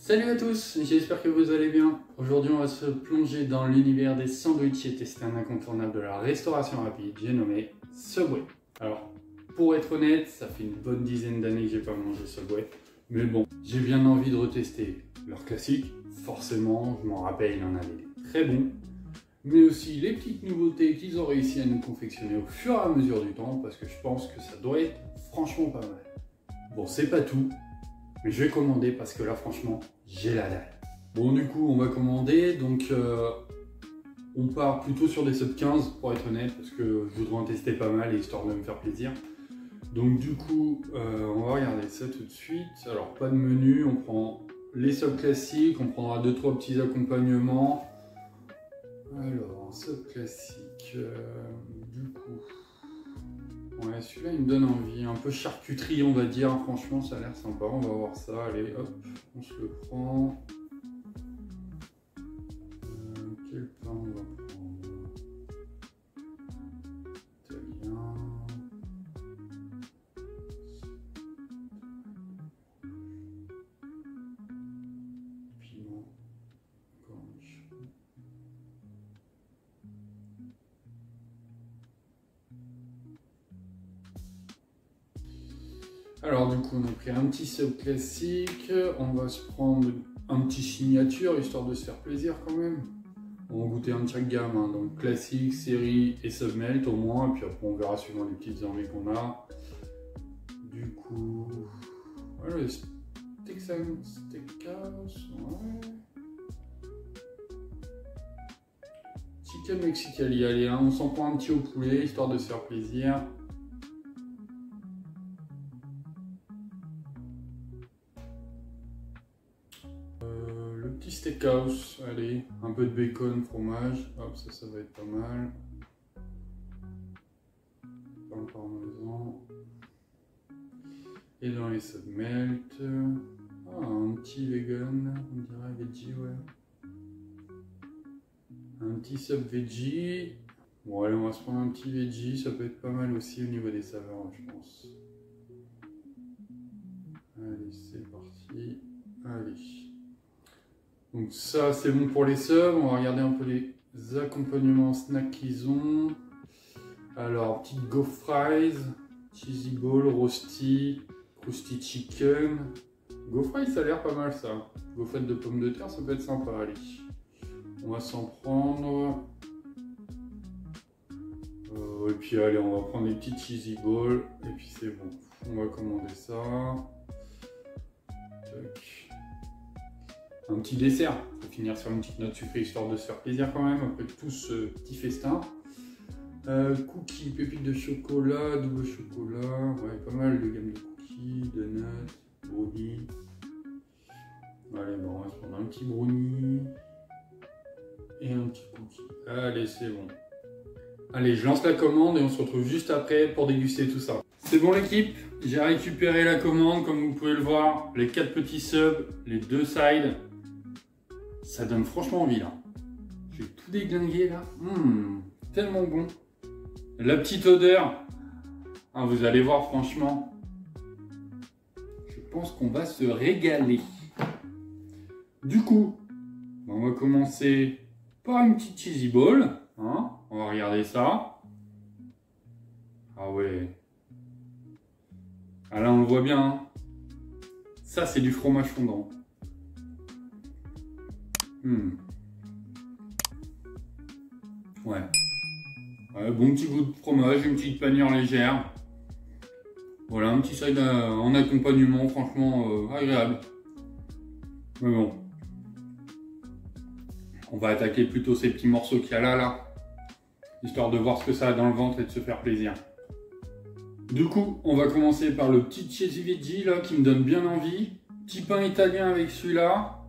Salut à tous, j'espère que vous allez bien. Aujourd'hui on va se plonger dans l'univers des sandwichs et tester un incontournable de la restauration rapide, j'ai nommé Subway. Alors, pour être honnête, ça fait une bonne dizaine d'années que j'ai pas mangé Subway. Mais bon, j'ai bien envie de retester leur classique. Forcément, je m'en rappelle, il en avait des très bons. Mais aussi les petites nouveautés qu'ils ont réussi à nous confectionner au fur et à mesure du temps, parce que je pense que ça doit être franchement pas mal. Bon, c'est pas tout. Mais je vais commander parce que là, franchement, j'ai la dalle. Bon, du coup, on va commander. Donc, on part plutôt sur des sub 15 pour être honnête, parce que je voudrais en tester pas mal, histoire de me faire plaisir. Donc, du coup, on va regarder ça tout de suite. Alors, pas de menu, on prend les subs classiques, on prendra 2-3 petits accompagnements. Alors, un sub classique, du coup. Ouais, celui-là il me donne envie, un peu charcuterie on va dire, franchement ça a l'air sympa, on va voir ça, allez hop, on se le prend. Quel pain on va prendre? Italien. Piment. Cornichon. Alors du coup on a pris un petit sub classique, on va se prendre un petit signature histoire de se faire plaisir quand même. On va goûter un de chaque gamme, hein. Donc classique, série et sub melt au moins, et puis après on verra suivant les petites envies qu'on a. Du coup, voilà le steakhouse, ouais. Chicken Mexicali, allez, hein, on s'en prend un petit au poulet histoire de se faire plaisir. Petit steakhouse, allez, un peu de bacon, fromage, hop, ça va être pas mal. Pain parmesan. Et dans les sub melt, un petit vegan, on dirait veggie, ouais. Un petit sub veggie. Bon, allez, on va se prendre un petit veggie, ça peut être pas mal aussi au niveau des saveurs, je pense. Allez, c'est parti. Allez. Donc ça c'est bon pour les subs, on va regarder un peu les accompagnements snack qu'ils ont. Alors petite gaufre fries, cheesy ball, roasty, crusty chicken. Gaufre fries ça a l'air pas mal ça. Gaufrette de pommes de terre ça peut être sympa, allez. On va s'en prendre. Et puis allez on va prendre les petites cheesy balls et puis c'est bon. On va commander ça. Tac. Un petit dessert, pour finir sur une petite note sucrée histoire de se faire plaisir quand même après tout ce petit festin. Cookies, pépites de chocolat, double chocolat, ouais pas mal de gamme de cookies, de nuts, brownies. Allez bon, on va se prendre un petit brownie et un petit cookie. Allez c'est bon. Allez je lance la commande et on se retrouve juste après pour déguster tout ça. C'est bon l'équipe, j'ai récupéré la commande comme vous pouvez le voir, les 4 petits subs, les 2 sides. Ça donne franchement envie là. Je vais tout déglinguer là. Tellement bon. La petite odeur. Ah, vous allez voir franchement. Je pense qu'on va se régaler. Du coup, on va commencer par une petite cheesy ball. Hein, on va regarder ça. Ah ouais. Ah là on le voit bien. Hein. Ça c'est du fromage fondant. Ouais. Bon petit goût de fromage, une petite panière légère. Voilà, un petit side en accompagnement, franchement agréable. Mais bon. On va attaquer plutôt ces petits morceaux qu'il y a là. Histoire de voir ce que ça a dans le ventre et de se faire plaisir. Du coup, on va commencer par le petit cheesy veggie là qui me donne bien envie. Petit pain italien avec celui-là.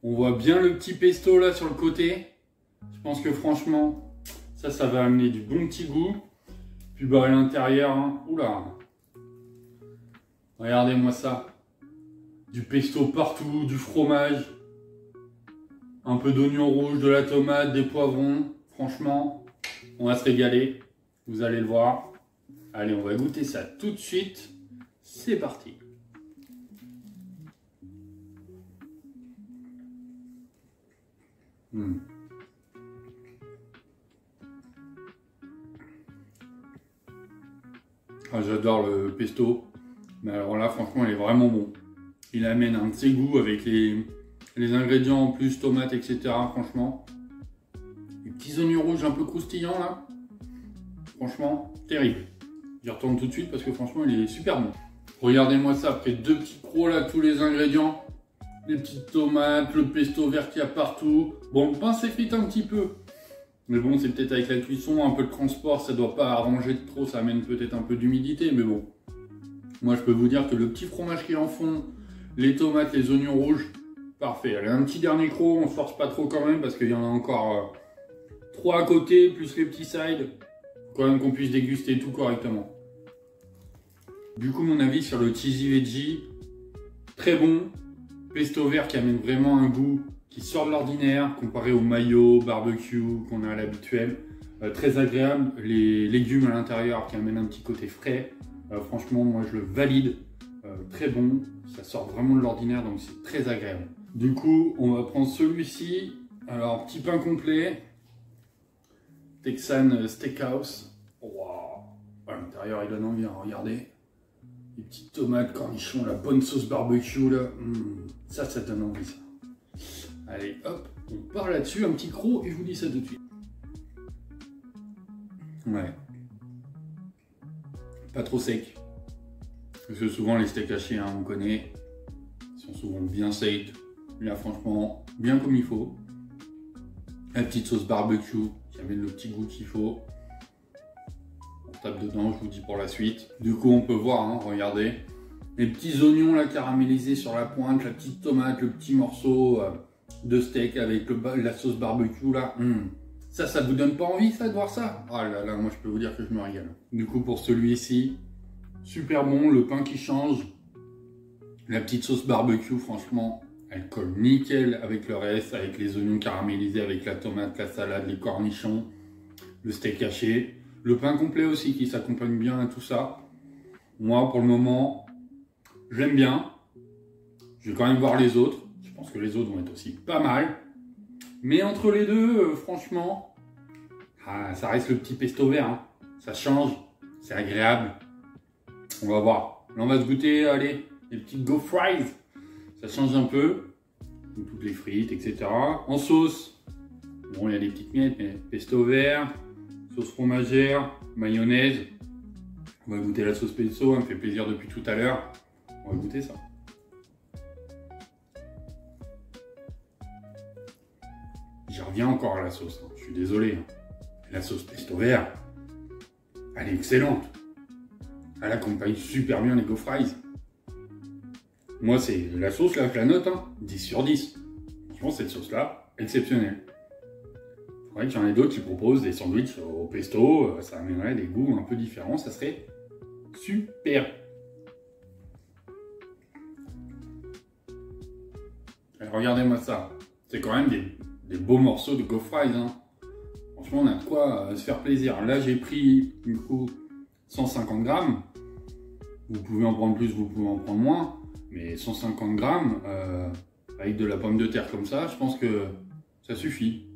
On voit bien le petit pesto là sur le côté. Je pense que franchement, ça va amener du bon petit goût. Puis bah à l'intérieur, hein, oula. Regardez-moi ça. Du pesto partout, du fromage. Un peu d'oignon rouge, de la tomate, des poivrons. Franchement, on va se régaler. Vous allez le voir. Allez, on va goûter ça tout de suite. C'est parti. Mmh. Ah, j'adore le pesto. Mais alors là, franchement, il est vraiment bon. Il amène un de ses goûts avec les ingrédients en plus, tomates, etc. Franchement. Les petits oignons rouges un peu croustillants là. Franchement, terrible. J'y retourne tout de suite parce que franchement, il est super bon. Regardez-moi ça, après 2 petits crocs là, tous les ingrédients. Les petites tomates, le pesto vert qu'il y a partout. Bon, le pain s'effrite un petit peu. Mais bon, c'est peut-être avec la cuisson, un peu de transport, ça doit pas arranger de trop, ça amène peut-être un peu d'humidité, mais bon. Moi, je peux vous dire que le petit fromage qui est en fond, les tomates, les oignons rouges, parfait. Allez, un petit dernier croc, on se force pas trop quand même, parce qu'il y en a encore 3 à côté, plus les petits sides. Faut quand même qu'on puisse déguster tout correctement. Du coup, mon avis sur le cheesy veggie, très bon. Pesto vert qui amène vraiment un goût qui sort de l'ordinaire, comparé au mayo, barbecue qu'on a à l'habituel. Très agréable. Les légumes à l'intérieur qui amènent un petit côté frais. Franchement, moi je le valide. Très bon. Ça sort vraiment de l'ordinaire, donc c'est très agréable. Du coup, on va prendre celui-ci. Alors, petit pain complet. Texan Steakhouse. Wow. À l'intérieur, il donne envie, hein, regardez. Les petites tomates, cornichons, la bonne sauce barbecue là. Ça donne envie ça. Allez, hop, on part là-dessus, un petit croc et je vous dis ça tout de suite. Ouais. Pas trop sec. Parce que souvent les steaks hachés, hein, on connaît, ils sont souvent bien secs. Là franchement, bien comme il faut. La petite sauce barbecue qui amène le petit goût qu'il faut. Tape dedans, je vous dis pour la suite. Du coup, on peut voir, hein, regardez, les petits oignons là caramélisés sur la pointe, la petite tomate, le petit morceau de steak avec la sauce barbecue là. Ça vous donne pas envie ça de voir ça? Ah là là, moi je peux vous dire que je me régale. Du coup, pour celui-ci, super bon, le pain qui change, la petite sauce barbecue, franchement, elle colle nickel avec le reste, avec les oignons caramélisés, avec la tomate, la salade, les cornichons, le steak haché. Le pain complet aussi qui s'accompagne bien à tout ça. Moi, pour le moment, j'aime bien. Je vais quand même voir les autres. Je pense que les autres vont être aussi pas mal. Mais entre les deux, franchement, ça reste le petit pesto vert. Hein. Ça change, c'est agréable. On va voir. Là, on va se goûter, allez, les petites Go Fries. Ça change un peu. Toutes les frites, etc. En sauce, bon, il y a des petites miettes, mais pesto vert. Sauce fromagère, mayonnaise. On va goûter la sauce pesto, elle me fait plaisir depuis tout à l'heure. On va goûter ça. J'y reviens encore à la sauce, hein. Je suis désolé. Hein. La sauce pesto vert, elle est excellente. Elle accompagne super bien les Go Fries. Moi, c'est la sauce là, je la note, hein, 10 sur 10. Franchement, cette sauce-là, exceptionnelle. Il faudrait qu'il y en ait d'autres qui proposent des sandwichs au pesto, ça amènerait des goûts un peu différents, ça serait super. Regardez-moi ça, c'est quand même des beaux morceaux de Go Fries. Hein. Franchement, on a de quoi se faire plaisir. Là, j'ai pris du coup 150 grammes. Vous pouvez en prendre plus, vous pouvez en prendre moins. Mais 150 grammes, avec de la pomme de terre comme ça, je pense que ça suffit.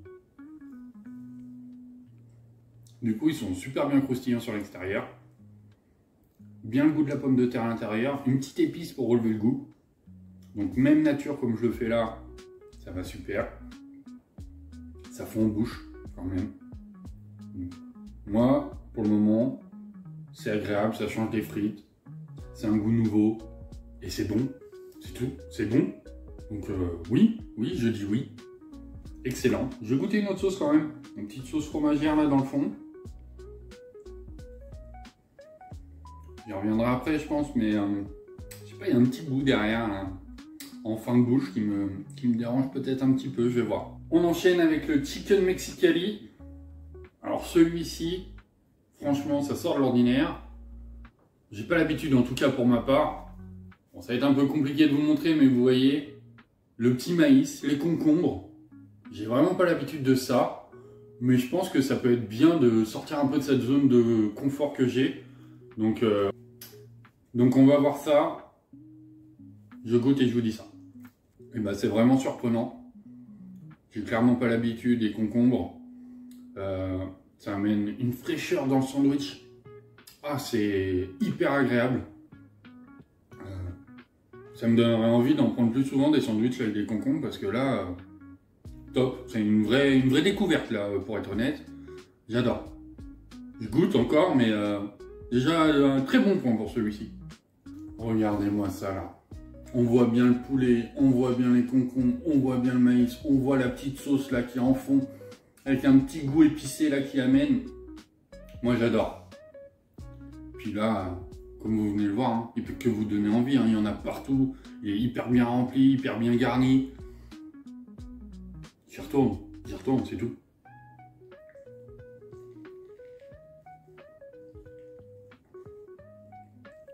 Du coup, ils sont super bien croustillants sur l'extérieur. Bien le goût de la pomme de terre à l'intérieur. Une petite épice pour relever le goût. Donc même nature comme je le fais là, ça va super. Ça fond en bouche quand même. Moi, pour le moment, c'est agréable, ça change des frites. C'est un goût nouveau. Et c'est bon. C'est tout. C'est bon. Donc oui, je dis oui. Excellent. Je vais goûter une autre sauce quand même. Une petite sauce fromagère là dans le fond. J'y reviendrai après, je pense, mais je sais pas, il y a un petit goût derrière, là, en fin de bouche, qui me dérange peut-être un petit peu, je vais voir. On enchaîne avec le Chicken Mexicali. Alors celui-ci, franchement, ça sort de l'ordinaire. J'ai pas l'habitude, en tout cas pour ma part. Bon, ça va être un peu compliqué de vous montrer, mais vous voyez, le petit maïs, les concombres. J'ai vraiment pas l'habitude de ça, mais je pense que ça peut être bien de sortir un peu de cette zone de confort que j'ai. Donc on va voir ça. Je goûte et je vous dis ça. Et ben c'est vraiment surprenant. J'ai clairement pas l'habitude des concombres. Ça amène une fraîcheur dans le sandwich. Ah, c'est hyper agréable. Ça me donnerait envie d'en prendre plus souvent des sandwichs avec des concombres parce que là, top. C'est une vraie découverte là, pour être honnête. J'adore. Je goûte encore, mais déjà un très bon point pour celui-ci. Regardez-moi ça là. On voit bien le poulet, on voit bien les concombres, on voit bien le maïs, on voit la petite sauce là qui est en fond, avec un petit goût épicé là qui amène. Moi j'adore. Puis là, comme vous venez de le voir, hein, il peut que vous donner envie, hein, il y en a partout, il est hyper bien rempli, hyper bien garni. J'y retourne, c'est tout.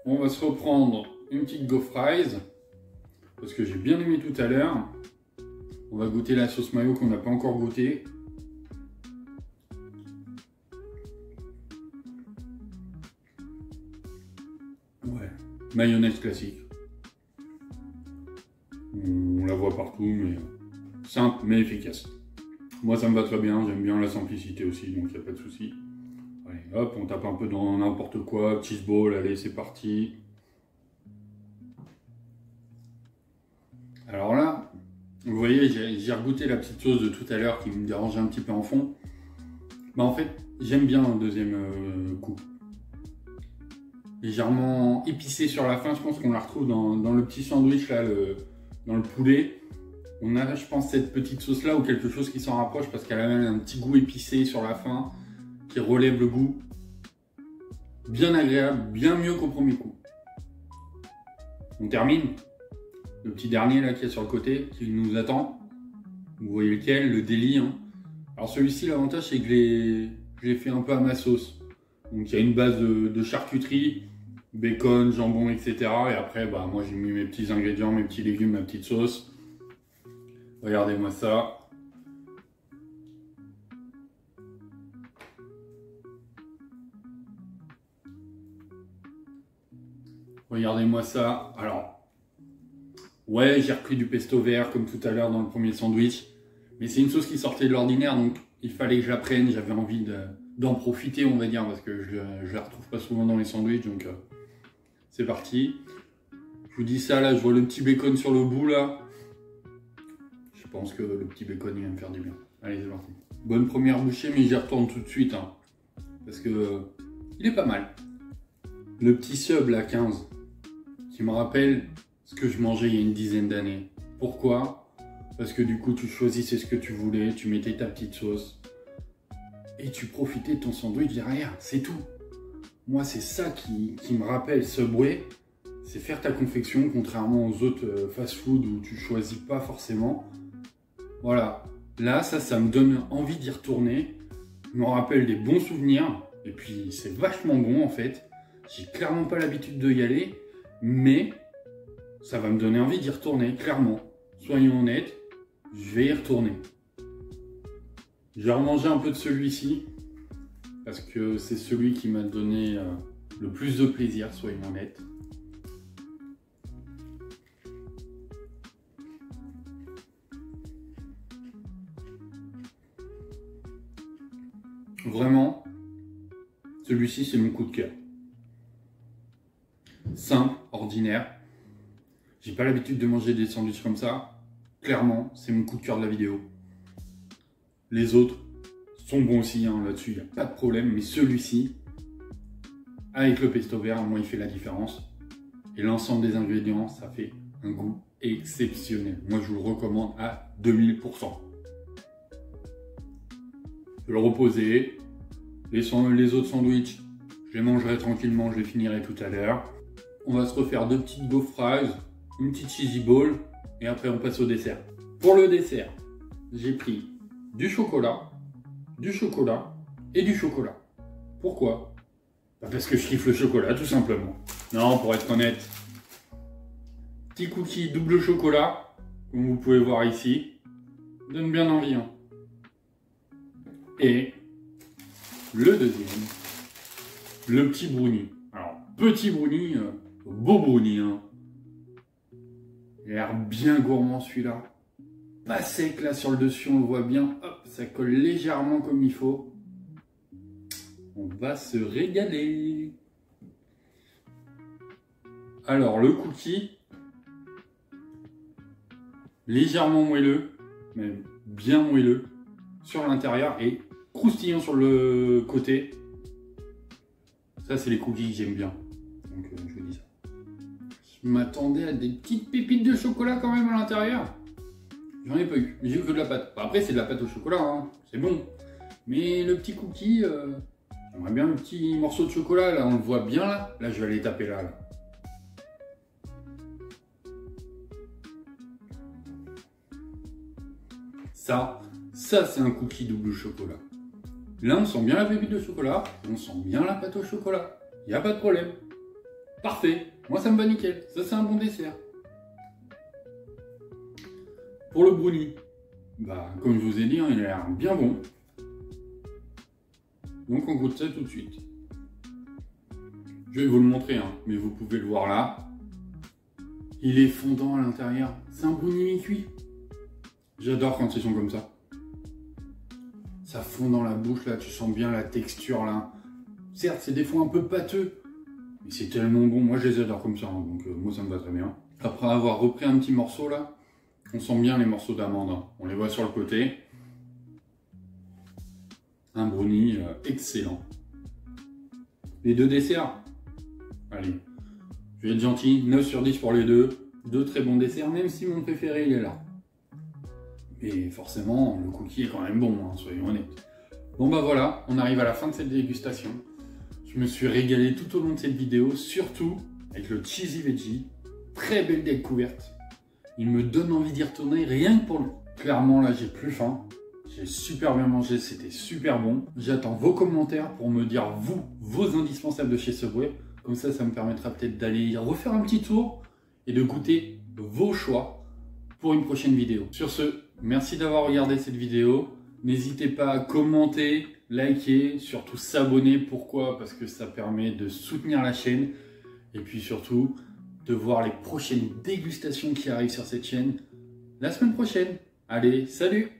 On va se reprendre une petite gaufraise, parce que j'ai bien aimé tout à l'heure. On va goûter la sauce mayo qu'on n'a pas encore goûté. Ouais, mayonnaise classique. On la voit partout, mais simple mais efficace. Moi ça me va très bien, j'aime bien la simplicité aussi, donc il n'y a pas de souci. Allez, hop, on tape un peu dans n'importe quoi, cheese ball, allez, c'est parti. Alors là, vous voyez, j'ai regoûté la petite sauce de tout à l'heure qui me dérangeait un petit peu en fond. Bah en fait, j'aime bien un deuxième coup. Légèrement épicé sur la fin, je pense qu'on la retrouve dans le petit sandwich là, dans le poulet. On a, je pense, cette petite sauce là ou quelque chose qui s'en rapproche parce qu'elle a même un petit goût épicé sur la fin qui relève le goût. Bien agréable, bien mieux qu'au premier coup. On termine. Le petit dernier là qui est sur le côté, qui nous attend. Vous voyez lequel, le délit. Hein. Alors celui-ci, l'avantage c'est que je l'ai fait un peu à ma sauce. Donc il y a une base de charcuterie, bacon, jambon, etc. Et après, bah, moi j'ai mis mes petits ingrédients, mes petits légumes, ma petite sauce. Regardez-moi ça. Regardez-moi ça. Alors, ouais, j'ai repris du pesto vert comme tout à l'heure dans le premier sandwich. Mais c'est une sauce qui sortait de l'ordinaire, donc il fallait que je la prenne. J'avais envie d'en profiter, on va dire, parce que je la retrouve pas souvent dans les sandwichs. Donc, c'est parti. Je vous dis ça, là, je vois le petit bacon sur le bout, là. Je pense que le petit bacon, il va me faire du bien. Allez, c'est parti. Bonne première bouchée, mais j'y retourne tout de suite. Hein, parce que il est pas mal. Le petit sub, là, 15, qui me rappelle ce que je mangeais il y a une dizaine d'années. Pourquoi? Parce que du coup, tu choisissais ce que tu voulais, tu mettais ta petite sauce et tu profitais de ton sandwich derrière. C'est tout. Moi, c'est ça qui me rappelle Subway. C'est faire ta confection, contrairement aux autres fast-food où tu choisis pas forcément. Voilà. Là, ça me donne envie d'y retourner. Je me rappelle des bons souvenirs. Et puis, c'est vachement bon en fait. J'ai clairement pas l'habitude d'y aller. Mais ça va me donner envie d'y retourner, clairement. Soyons honnêtes, je vais y retourner. Je vais remanger un peu de celui-ci. Parce que c'est celui qui m'a donné le plus de plaisir, soyons honnêtes. Vraiment, celui-ci c'est mon coup de cœur. Simple, ordinaire. J'ai pas l'habitude de manger des sandwichs comme ça. Clairement, c'est mon coup de cœur de la vidéo. Les autres sont bons aussi, hein, là-dessus, il n'y a pas de problème. Mais celui-ci, avec le pesto vert, moi, il fait la différence. Et l'ensemble des ingrédients, ça fait un goût exceptionnel. Moi, je vous le recommande à 2000%. Je vais le reposer. Les autres sandwichs, je les mangerai tranquillement, je les finirai tout à l'heure. On va se refaire deux petites gaufres, une petite cheesy ball, et après on passe au dessert. Pour le dessert, j'ai pris du chocolat et du chocolat. Pourquoi? Parce que je kiffe le chocolat, tout simplement. Non, pour être honnête, petit cookie double chocolat, comme vous pouvez voir ici, donne bien envie. Hein. Et le deuxième, le petit brownie. Alors, petit brownie, beau brownie. Hein. Il a l'air bien gourmand celui-là. pas sec là sur le dessus, on le voit bien. Hop, ça colle légèrement comme il faut. On va se régaler. Alors le cookie, légèrement moelleux, mais bien moelleux sur l'intérieur et croustillant sur le côté. Ça c'est les cookies que j'aime bien. Donc je vous dis ça. Je m'attendais à des petites pépites de chocolat quand même à l'intérieur. J'en ai pas eu, j'ai eu que de la pâte. Après c'est de la pâte au chocolat, hein. C'est bon. Mais le petit cookie, j'aimerais bien le petit morceau de chocolat, là on le voit bien là. Là je vais aller taper là. Ça c'est un cookie double chocolat. Là on sent bien la pépite de chocolat, on sent bien la pâte au chocolat. Il n'y a pas de problème. Parfait, moi ça me va nickel. Ça c'est un bon dessert. Pour le brownie, bah, comme je vous ai dit, hein, il a l'air bien bon. Donc on goûte ça tout de suite. Je vais vous le montrer, hein, mais vous pouvez le voir là. Il est fondant à l'intérieur. C'est un brownie mi-cuit. J'adore quand ils sont comme ça. Ça fond dans la bouche là, tu sens bien la texture là. Certes, c'est des fois un peu pâteux, mais c'est tellement bon. Moi je les adore comme ça, hein, donc moi ça me va très bien. Après avoir repris un petit morceau là, on sent bien les morceaux d'amande, hein. On les voit sur le côté. Un brownie excellent. Les deux desserts, allez, je vais être gentil, 9 sur 10 pour les deux. Deux très bons desserts, même si mon préféré il est là. Mais forcément, le cookie est quand même bon, hein, soyons honnêtes. Bon bah voilà, on arrive à la fin de cette dégustation. Je me suis régalé tout au long de cette vidéo, surtout avec le cheesy veggie. Très belle découverte. Il me donne envie d'y retourner rien que pour le... Clairement là j'ai plus faim. J'ai super bien mangé, c'était super bon. J'attends vos commentaires pour me dire vous, vos indispensables de chez Subway. Comme ça me permettra peut-être d'aller refaire un petit tour et de goûter vos choix pour une prochaine vidéo. Sur ce, merci d'avoir regardé cette vidéo. N'hésitez pas à commenter, liker, surtout s'abonner. Pourquoi? Parce que ça permet de soutenir la chaîne. Et puis surtout, de voir les prochaines dégustations qui arrivent sur cette chaîne la semaine prochaine. Allez, salut!